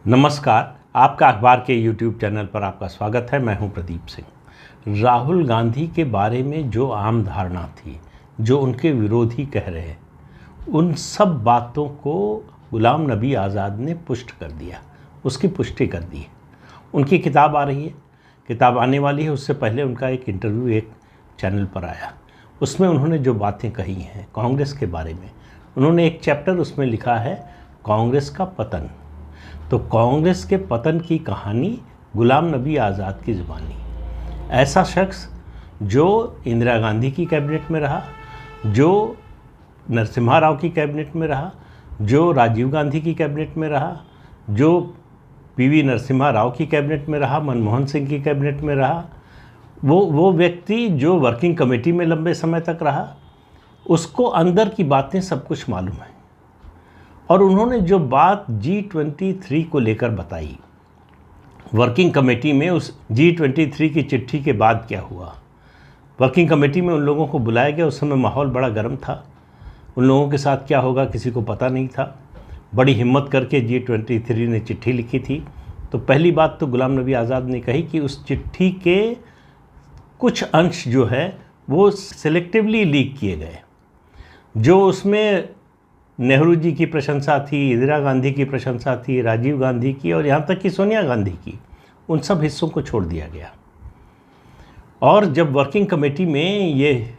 नमस्कार। आपका अखबार के YouTube चैनल पर आपका स्वागत है। मैं हूं प्रदीप सिंह। राहुल गांधी के बारे में जो आम धारणा थी, जो उनके विरोधी कह रहे हैं, उन सब बातों को गुलाम नबी आज़ाद ने पुष्ट कर दिया, उसकी पुष्टि कर दी है। उनकी किताब आ रही है, किताब आने वाली है। उससे पहले उनका एक इंटरव्यू एक चैनल पर आया, उसमें उन्होंने जो बातें कही हैं कांग्रेस के बारे में, उन्होंने एक चैप्टर उसमें लिखा है कांग्रेस का पतन। तो कांग्रेस के पतन की कहानी गुलाम नबी आज़ाद की ज़ुबानी। ऐसा शख्स जो इंदिरा गांधी की कैबिनेट में रहा, जो नरसिम्हा राव की कैबिनेट में रहा, जो राजीव गांधी की कैबिनेट में रहा, जो पीवी नरसिम्हा राव की कैबिनेट में रहा, मनमोहन सिंह की कैबिनेट में रहा, वो व्यक्ति जो वर्किंग कमेटी में लंबे समय तक रहा, उसको अंदर की बातें सब कुछ मालूम है। और उन्होंने जो बात G23 को लेकर बताई, वर्किंग कमेटी में उस G23 की चिट्ठी के बाद क्या हुआ, वर्किंग कमेटी में उन लोगों को बुलाया गया। उस समय माहौल बड़ा गर्म था, उन लोगों के साथ क्या होगा किसी को पता नहीं था। बड़ी हिम्मत करके G23 ने चिट्ठी लिखी थी। तो पहली बात तो गुलाम नबी आज़ाद ने कही कि उस चिट्ठी के कुछ अंश जो है वो सिलेक्टिवली लीक किए गए। जो उसमें नेहरू जी की प्रशंसा थी, इंदिरा गांधी की प्रशंसा थी, राजीव गांधी की और यहाँ तक कि सोनिया गांधी की, उन सब हिस्सों को छोड़ दिया गया। और जब वर्किंग कमेटी में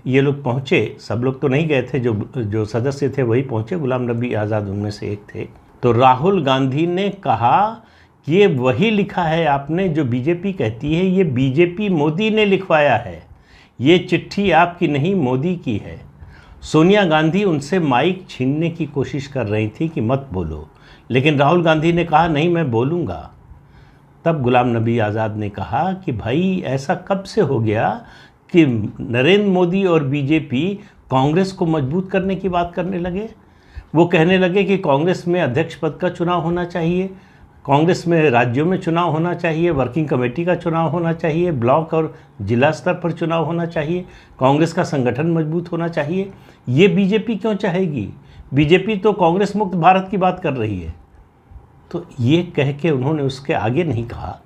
ये लोग पहुँचे, सब लोग तो नहीं गए थे, जो सदस्य थे वही पहुँचे, गुलाम नबी आज़ाद उनमें से एक थे। तो राहुल गांधी ने कहा कि ये वही लिखा है आपने जो बीजेपी कहती है, ये बीजेपी मोदी ने लिखवाया है, ये चिट्ठी आपकी नहीं मोदी की है। सोनिया गांधी उनसे माइक छीनने की कोशिश कर रही थी कि मत बोलो, लेकिन राहुल गांधी ने कहा नहीं मैं बोलूँगा। तब गुलाम नबी आज़ाद ने कहा कि भाई ऐसा कब से हो गया कि नरेंद्र मोदी और बीजेपी कांग्रेस को मजबूत करने की बात करने लगे। वो कहने लगे कि कांग्रेस में अध्यक्ष पद का चुनाव होना चाहिए, कांग्रेस में राज्यों में चुनाव होना चाहिए, वर्किंग कमेटी का चुनाव होना चाहिए, ब्लॉक और जिला स्तर पर चुनाव होना चाहिए, कांग्रेस का संगठन मजबूत होना चाहिए। ये बीजेपी क्यों चाहेगी? बीजेपी तो कांग्रेस मुक्त भारत की बात कर रही है। तो ये कह के उन्होंने उसके आगे नहीं कहा,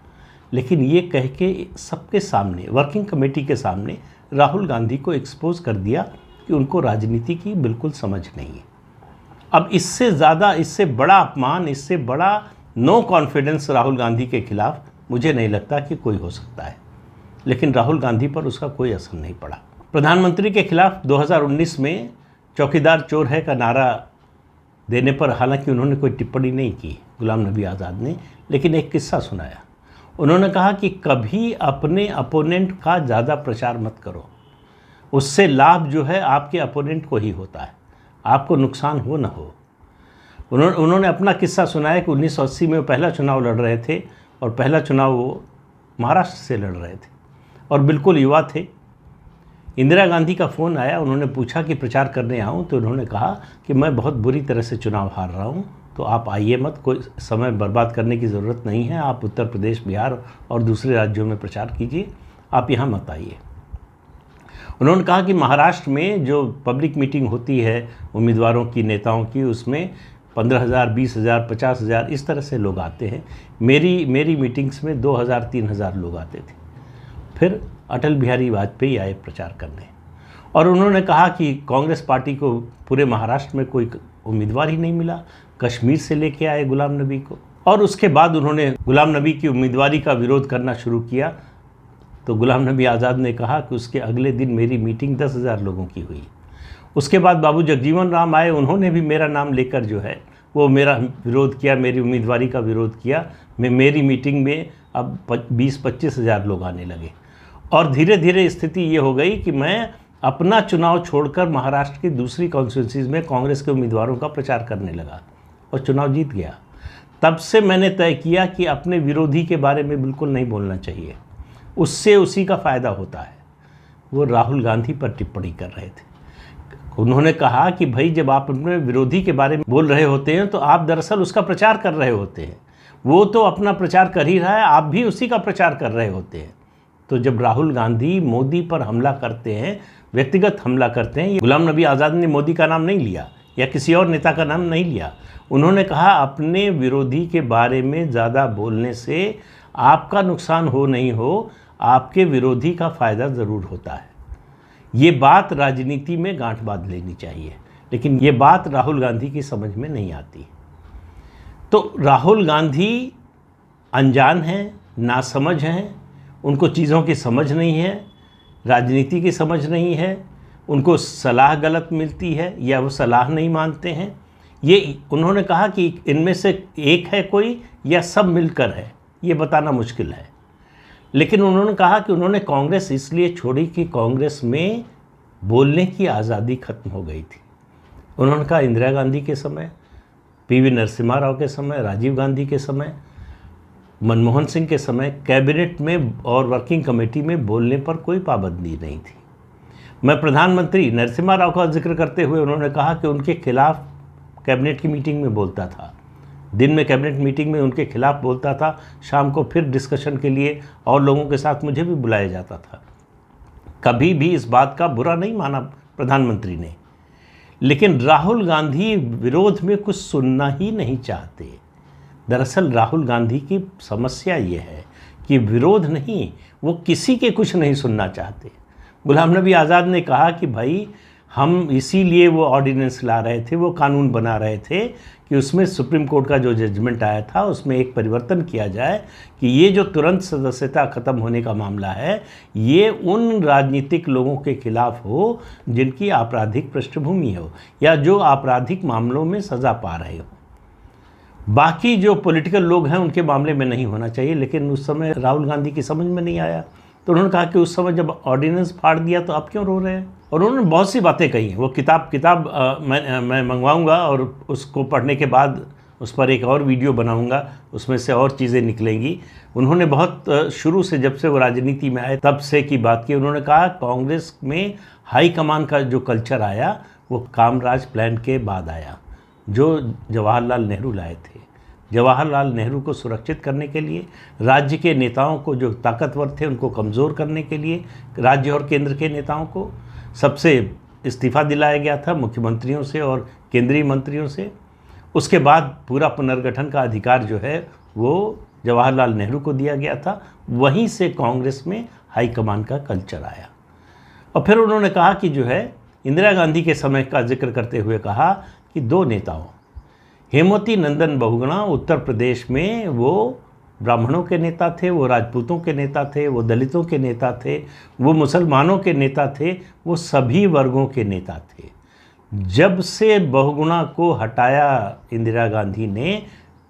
लेकिन ये कह के सबके सामने, वर्किंग कमेटी के सामने राहुल गांधी को एक्सपोज कर दिया कि उनको राजनीति की बिल्कुल समझ नहीं है। अब इससे ज़्यादा, इससे बड़ा अपमान, इससे बड़ा नो कॉन्फिडेंस राहुल गांधी के खिलाफ मुझे नहीं लगता कि कोई हो सकता है। लेकिन राहुल गांधी पर उसका कोई असर नहीं पड़ा। प्रधानमंत्री के खिलाफ 2019 में चौकीदार चोर है का नारा देने पर हालांकि उन्होंने कोई टिप्पणी नहीं की गुलाम नबी आज़ाद ने, लेकिन एक किस्सा सुनाया। उन्होंने कहा कि कभी अपने अपोनेंट का ज़्यादा प्रचार मत करो, उससे लाभ जो है आपके अपोनेंट को ही होता है, आपको नुकसान हो ना हो। उन्होंने अपना किस्सा सुनाया कि 1980 में वो पहला चुनाव लड़ रहे थे और पहला चुनाव वो महाराष्ट्र से लड़ रहे थे और बिल्कुल युवा थे। इंदिरा गांधी का फ़ोन आया, उन्होंने पूछा कि प्रचार करने आऊँ, तो उन्होंने कहा कि मैं बहुत बुरी तरह से चुनाव हार रहा हूँ, तो आप आइए मत, कोई समय बर्बाद करने की ज़रूरत नहीं है, आप उत्तर प्रदेश, बिहार और दूसरे राज्यों में प्रचार कीजिए, आप यहाँ मत आइए। उन्होंने कहा कि महाराष्ट्र में जो पब्लिक मीटिंग होती है उम्मीदवारों की, नेताओं की, उसमें 15,000, 20,000, 50,000 इस तरह से लोग आते हैं। मेरी मीटिंग्स में 2,000, 3,000 लोग आते थे। फिर अटल बिहारी वाजपेयी आए प्रचार करने और उन्होंने कहा कि कांग्रेस पार्टी को पूरे महाराष्ट्र में कोई उम्मीदवार ही नहीं मिला। कश्मीर से लेके आए गुलाम नबी को और उसके बाद उन्होंने गुलाम नबी की उम्मीदवारी का विरोध करना शुरू किया। तो गुलाम नबी आज़ाद ने कहा कि उसके अगले दिन मेरी मीटिंग 10,000 लोगों की हुई। उसके बाद बाबू जगजीवन राम आए, उन्होंने भी मेरा नाम लेकर जो है वो मेरा विरोध किया, मेरी उम्मीदवारी का विरोध किया। मेरी मीटिंग में अब 20-25,000 लोग आने लगे और धीरे धीरे स्थिति ये हो गई कि मैं अपना चुनाव छोड़कर महाराष्ट्र की दूसरी कॉन्स्टिट्यूंसीज में कांग्रेस के उम्मीदवारों का प्रचार करने लगा और चुनाव जीत गया। तब से मैंने तय किया कि अपने विरोधी के बारे में बिल्कुल नहीं बोलना चाहिए, उससे उसी का फ़ायदा होता है। वो राहुल गांधी पर टिप्पणी कर रहे थे। उन्होंने कहा कि भाई जब आप अपने विरोधी के बारे में बोल रहे होते हैं तो आप दरअसल उसका प्रचार कर रहे होते हैं। वो तो अपना प्रचार कर ही रहा है, आप भी उसी का प्रचार कर रहे होते हैं। तो जब राहुल गांधी मोदी पर हमला करते हैं, व्यक्तिगत हमला करते हैं, गुलाम नबी आज़ाद ने मोदी का नाम नहीं लिया या किसी और नेता का नाम नहीं लिया, उन्होंने कहा अपने विरोधी के बारे में ज़्यादा बोलने से आपका नुकसान हो नहीं हो, आपके विरोधी का फ़ायदा ज़रूर होता है। ये बात राजनीति में गांठ बांध लेनी चाहिए, लेकिन ये बात राहुल गांधी की समझ में नहीं आती। तो राहुल गांधी अनजान हैं, नासमझ हैं, उनको चीज़ों की समझ नहीं है, राजनीति की समझ नहीं है, उनको सलाह गलत मिलती है या वो सलाह नहीं मानते हैं। ये उन्होंने कहा कि इनमें से एक है कोई या सब मिलकर है, ये बताना मुश्किल है। लेकिन उन्होंने कहा कि उन्होंने कांग्रेस इसलिए छोड़ी कि कांग्रेस में बोलने की आज़ादी खत्म हो गई थी। उन्होंने कहा इंदिरा गांधी के समय, पीवी नरसिम्हा राव के समय, राजीव गांधी के समय, मनमोहन सिंह के समय कैबिनेट में और वर्किंग कमेटी में बोलने पर कोई पाबंदी नहीं थी। मैं प्रधानमंत्री नरसिम्हा राव का जिक्र करते हुए उन्होंने कहा कि उनके खिलाफ कैबिनेट की मीटिंग में बोलता था, दिन में कैबिनेट मीटिंग में उनके खिलाफ बोलता था, शाम को फिर डिस्कशन के लिए और लोगों के साथ मुझे भी बुलाया जाता था। कभी भी इस बात का बुरा नहीं माना प्रधानमंत्री ने। लेकिन राहुल गांधी विरोध में कुछ सुनना ही नहीं चाहते। दरअसल राहुल गांधी की समस्या ये है कि विरोध नहीं, वो किसी के कुछ नहीं सुनना चाहते। गुलाम नबी आज़ाद ने कहा कि भाई हम इसीलिए वो ऑर्डिनेंस ला रहे थे, वो कानून बना रहे थे कि उसमें सुप्रीम कोर्ट का जो जजमेंट आया था उसमें एक परिवर्तन किया जाए कि ये जो तुरंत सदस्यता ख़त्म होने का मामला है ये उन राजनीतिक लोगों के खिलाफ हो जिनकी आपराधिक पृष्ठभूमि हो या जो आपराधिक मामलों में सज़ा पा रहे हो। बाकी जो पॉलिटिकल लोग हैं उनके मामले में नहीं होना चाहिए। लेकिन उस समय राहुल गांधी की समझ में नहीं आया, तो उन्होंने कहा कि उस समय जब ऑर्डिनेंस फाड़ दिया तो अब क्यों रो रहे हैं। और उन्होंने बहुत सी बातें कही हैं। वो किताब मैं मंगवाऊंगा और उसको पढ़ने के बाद उस पर एक और वीडियो बनाऊंगा, उसमें से और चीज़ें निकलेंगी। उन्होंने बहुत शुरू से जब से वो राजनीति में आए तब से की बात की। उन्होंने कहा कांग्रेस में हाई कमान का जो कल्चर आया वो कामराज प्लान के बाद आया, जो जवाहरलाल नेहरू लाए थे। जवाहरलाल नेहरू को सुरक्षित करने के लिए, राज्य के नेताओं को जो ताकतवर थे उनको कमज़ोर करने के लिए, राज्य और केंद्र के नेताओं को सबसे इस्तीफ़ा दिलाया गया था, मुख्यमंत्रियों से और केंद्रीय मंत्रियों से। उसके बाद पूरा पुनर्गठन का अधिकार जो है वो जवाहरलाल नेहरू को दिया गया था। वहीं से कांग्रेस में हाईकमान का कल्चर आया। और फिर उन्होंने कहा कि जो है इंदिरा गांधी के समय का जिक्र करते हुए कहा कि दो नेताओं, हेमवती नंदन बहुगुणा उत्तर प्रदेश में वो ब्राह्मणों के नेता थे, वो राजपूतों के नेता थे, वो दलितों के नेता थे, वो मुसलमानों के नेता थे, वो सभी वर्गों के नेता थे। जब से बहुगुणा को हटाया इंदिरा गांधी ने,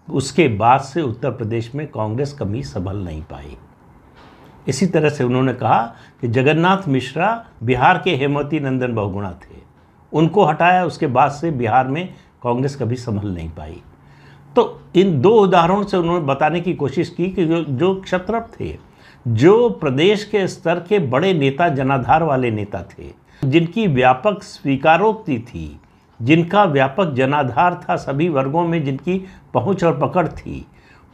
उसके बाद से उत्तर प्रदेश में कांग्रेस कभी संभल नहीं पाई। इसी तरह से उन्होंने कहा कि जगन्नाथ मिश्रा बिहार के हेमवती नंदन बहुगुणा थे, उनको हटाया, उसके बाद से बिहार में कांग्रेस कभी संभल नहीं पाई। तो इन दो उदाहरणों से उन्होंने बताने की कोशिश की कि जो क्षत्रप थे, जो प्रदेश के स्तर के बड़े नेता, जनाधार वाले नेता थे, जिनकी व्यापक स्वीकारोक्ति थी, जिनका व्यापक जनाधार था सभी वर्गों में, जिनकी पहुंच और पकड़ थी,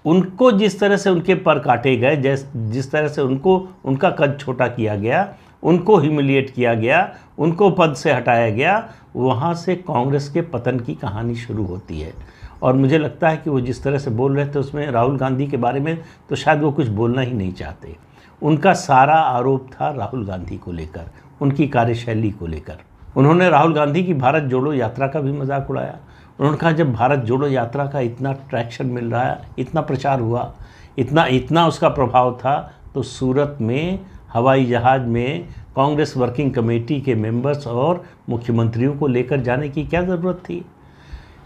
उनको जिस तरह से उनके पर काटे गए, जिस तरह से उनका कद छोटा किया गया, उनको ह्यूमिलिएट किया गया, उनको पद से हटाया गया, वहाँ से कांग्रेस के पतन की कहानी शुरू होती है। और मुझे लगता है कि वो जिस तरह से बोल रहे थे उसमें राहुल गांधी के बारे में तो शायद वो कुछ बोलना ही नहीं चाहते। उनका सारा आरोप था राहुल गांधी को लेकर, उनकी कार्यशैली को लेकर। उन्होंने राहुल गांधी की भारत जोड़ो यात्रा का भी मजाक उड़ाया। उन्होंने कहा जब भारत जोड़ो यात्रा का इतना ट्रैक्शन मिल रहा है, इतना प्रचार हुआ, इतना उसका प्रभाव था, तो सूरत में हवाई जहाज़ में कांग्रेस वर्किंग कमेटी के मेंबर्स और मुख्यमंत्रियों को लेकर जाने की क्या ज़रूरत थी।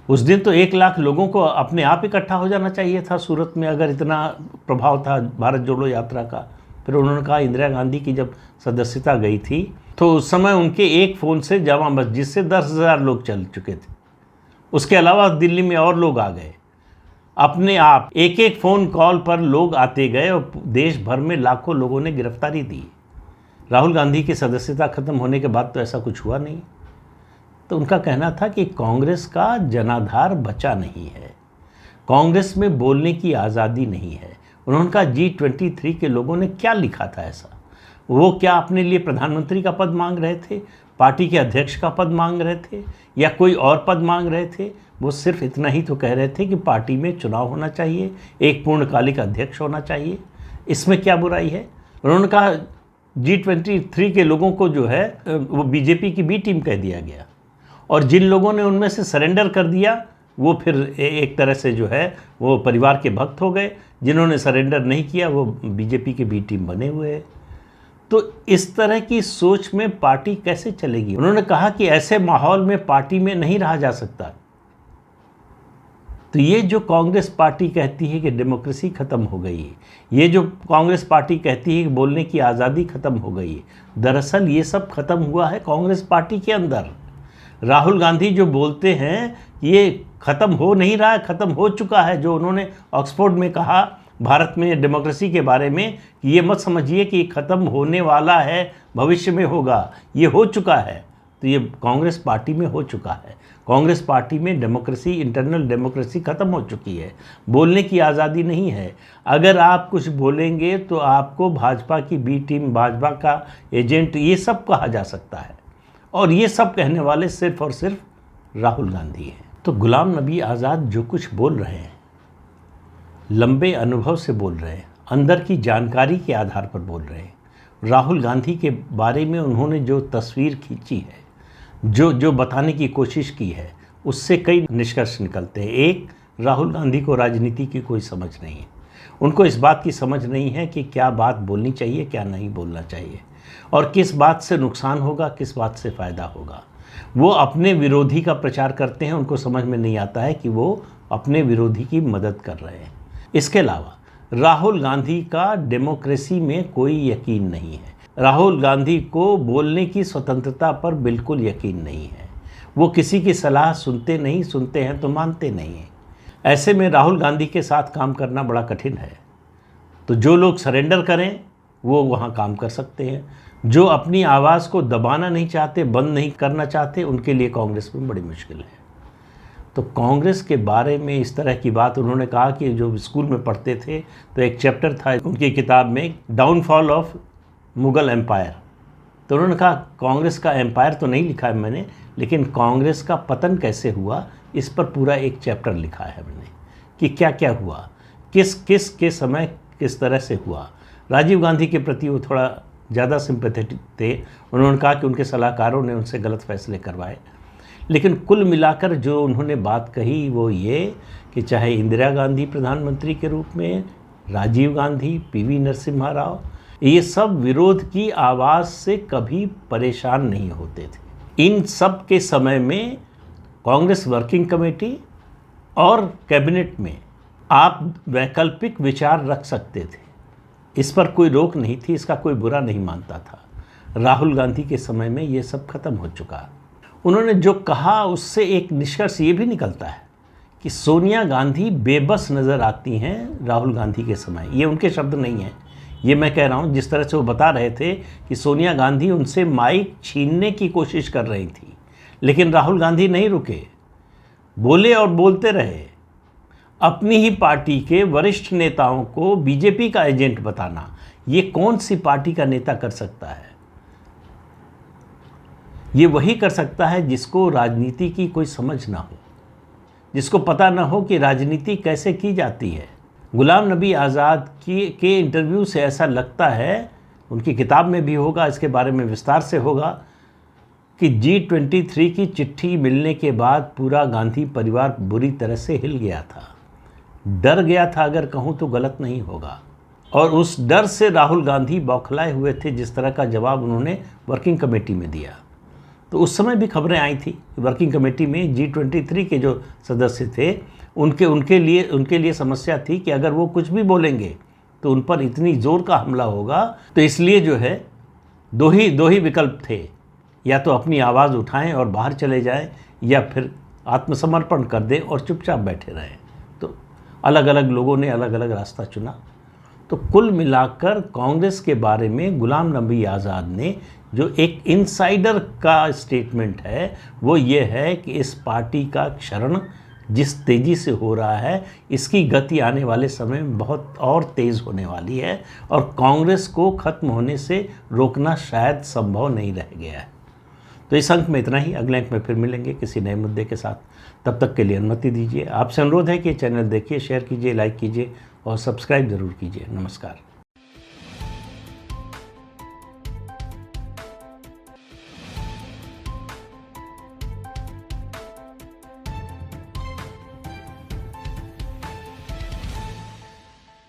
उस दिन तो 1 लाख लोगों को अपने आप इकट्ठा हो जाना चाहिए था सूरत में, अगर इतना प्रभाव था भारत जोड़ो यात्रा का। फिर उन्होंने कहा इंदिरा गांधी की जब सदस्यता गई थी तो उस समय उनके एक फ़ोन से जामा मस्जिद से 10,000 लोग चल चुके थे। उसके अलावा दिल्ली में और लोग आ गए। अपने आप एक फ़ोन कॉल पर लोग आते गए और देश भर में लाखों लोगों ने गिरफ्तारी दी। राहुल गांधी की सदस्यता खत्म होने के बाद तो ऐसा कुछ हुआ नहीं। तो उनका कहना था कि कांग्रेस का जनाधार बचा नहीं है, कांग्रेस में बोलने की आज़ादी नहीं है। उन्होंने कहा G23 के लोगों ने क्या लिखा था ऐसा? वो क्या अपने लिए प्रधानमंत्री का पद मांग रहे थे, पार्टी के अध्यक्ष का पद मांग रहे थे, या कोई और पद मांग रहे थे? वो सिर्फ इतना ही तो कह रहे थे कि पार्टी में चुनाव होना चाहिए, एक पूर्णकालिक अध्यक्ष होना चाहिए, इसमें क्या बुराई है। उन्होंने कहा G23 के लोगों को जो है वो बीजेपी की बी टीम कह दिया गया, और जिन लोगों ने उनमें से सरेंडर कर दिया वो फिर एक तरह से जो है वो परिवार के भक्त हो गए, जिन्होंने सरेंडर नहीं किया वो बीजेपी के बी टीम बने हुए हैं। तो इस तरह की सोच में पार्टी कैसे चलेगी। उन्होंने कहा कि ऐसे माहौल में पार्टी में नहीं रहा जा सकता। तो ये जो कांग्रेस पार्टी कहती है कि डेमोक्रेसी ख़त्म हो गई है, ये जो कांग्रेस पार्टी कहती है कि बोलने की आज़ादी ख़त्म हो गई है, दरअसल ये सब ख़त्म हुआ है कांग्रेस पार्टी के अंदर। राहुल गांधी जो बोलते हैं ये ख़त्म हो नहीं रहा है, ख़त्म हो चुका है। जो उन्होंने ऑक्सफोर्ड में कहा भारत में डेमोक्रेसी के बारे में कि ये मत समझिए कि ख़त्म होने वाला है, भविष्य में होगा, ये हो चुका है। तो ये कांग्रेस पार्टी में हो चुका है। कांग्रेस पार्टी में डेमोक्रेसी, इंटरनल डेमोक्रेसी ख़त्म हो चुकी है, बोलने की आज़ादी नहीं है। अगर आप कुछ बोलेंगे तो आपको भाजपा की बी टीम, भाजपा का एजेंट, ये सब कहा जा सकता है, और ये सब कहने वाले सिर्फ और सिर्फ राहुल गांधी हैं। तो गुलाम नबी आज़ाद जो कुछ बोल रहे हैं, लंबे अनुभव से बोल रहे हैं, अंदर की जानकारी के आधार पर बोल रहे हैं। राहुल गांधी के बारे में उन्होंने जो तस्वीर खींची है, जो बताने की कोशिश की है, उससे कई निष्कर्ष निकलते हैं। एक, राहुल गांधी को राजनीति की कोई समझ नहीं है। उनको इस बात की समझ नहीं है कि क्या बात बोलनी चाहिए, क्या नहीं बोलना चाहिए, और किस बात से नुकसान होगा, किस बात से फ़ायदा होगा। वो अपने विरोधी का प्रचार करते हैं, उनको समझ में नहीं आता है कि वो अपने विरोधी की मदद कर रहे हैं। इसके अलावा राहुल गांधी का डेमोक्रेसी में कोई यकीन नहीं है। राहुल गांधी को बोलने की स्वतंत्रता पर बिल्कुल यकीन नहीं है। वो किसी की सलाह सुनते नहीं, सुनते हैं तो मानते नहीं हैं। ऐसे में राहुल गांधी के साथ काम करना बड़ा कठिन है। तो जो लोग सरेंडर करें वो वहाँ काम कर सकते हैं, जो अपनी आवाज़ को दबाना नहीं चाहते, बंद नहीं करना चाहते, उनके लिए कांग्रेस में बड़ी मुश्किल है। तो कांग्रेस के बारे में इस तरह की बात उन्होंने कहा कि जो स्कूल में पढ़ते थे तो एक चैप्टर था उनकी किताब में, डाउनफॉल ऑफ मुग़ल एम्पायर। तो उन्होंने कहा कांग्रेस का एम्पायर तो नहीं लिखा है मैंने, लेकिन कांग्रेस का पतन कैसे हुआ इस पर पूरा एक चैप्टर लिखा है मैंने, कि क्या क्या हुआ, किस किस के समय किस तरह से हुआ। राजीव गांधी के प्रति वो थोड़ा ज़्यादा सिंपैथेटिक थे। उन्होंने कहा कि उनके सलाहकारों ने उनसे गलत फैसले करवाए, लेकिन कुल मिलाकर जो उन्होंने बात कही वो ये कि चाहे इंदिरा गांधी प्रधानमंत्री के रूप में, राजीव गांधी, पीवी नरसिम्हा राव, ये सब विरोध की आवाज़ से कभी परेशान नहीं होते थे। इन सब के समय में कांग्रेस वर्किंग कमेटी और कैबिनेट में आप वैकल्पिक विचार रख सकते थे, इस पर कोई रोक नहीं थी, इसका कोई बुरा नहीं मानता था। राहुल गांधी के समय में ये सब खत्म हो चुका। उन्होंने जो कहा उससे एक निष्कर्ष ये भी निकलता है कि सोनिया गांधी बेबस नज़र आती हैं राहुल गांधी के समय। ये उनके शब्द नहीं हैं, ये मैं कह रहा हूँ जिस तरह से वो बता रहे थे कि सोनिया गांधी उनसे माइक छीनने की कोशिश कर रही थी, लेकिन राहुल गांधी नहीं रुके, बोले और बोलते रहे। अपनी ही पार्टी के वरिष्ठ नेताओं को बीजेपी का एजेंट बताना, ये कौन सी पार्टी का नेता कर सकता है? ये वही कर सकता है जिसको राजनीति की कोई समझ ना हो, जिसको पता ना हो कि राजनीति कैसे की जाती है। गुलाम नबी आज़ाद के इंटरव्यू से ऐसा लगता है, उनकी किताब में भी होगा, इसके बारे में विस्तार से होगा, कि G23 की चिट्ठी मिलने के बाद पूरा गांधी परिवार बुरी तरह से हिल गया था, डर गया था, अगर कहूँ तो गलत नहीं होगा। और उस डर से राहुल गांधी बौखलाए हुए थे जिस तरह का जवाब उन्होंने वर्किंग कमेटी में दिया। तो उस समय भी खबरें आई थी, वर्किंग कमेटी में G23 के जो सदस्य थे उनके लिए समस्या थी कि अगर वो कुछ भी बोलेंगे तो उन पर इतनी ज़ोर का हमला होगा। तो इसलिए जो है दो ही विकल्प थे, या तो अपनी आवाज़ उठाएं और बाहर चले जाएं, या फिर आत्मसमर्पण कर दें और चुपचाप बैठे रहें। तो अलग अलग लोगों ने अलग अलग रास्ता चुना। तो कुल मिलाकर कांग्रेस के बारे में गुलाम नबी आज़ाद ने जो एक इनसाइडर का स्टेटमेंट है वो ये है कि इस पार्टी का क्षरण जिस तेज़ी से हो रहा है, इसकी गति आने वाले समय में बहुत और तेज़ होने वाली है, और कांग्रेस को ख़त्म होने से रोकना शायद संभव नहीं रह गया है। तो इस अंक में इतना ही। अगले अंक में फिर मिलेंगे किसी नए मुद्दे के साथ। तब तक के लिए अनुमति दीजिए। आपसे अनुरोध है कि चैनल देखिए, शेयर कीजिए, लाइक कीजिए और सब्सक्राइब ज़रूर कीजिए। नमस्कार।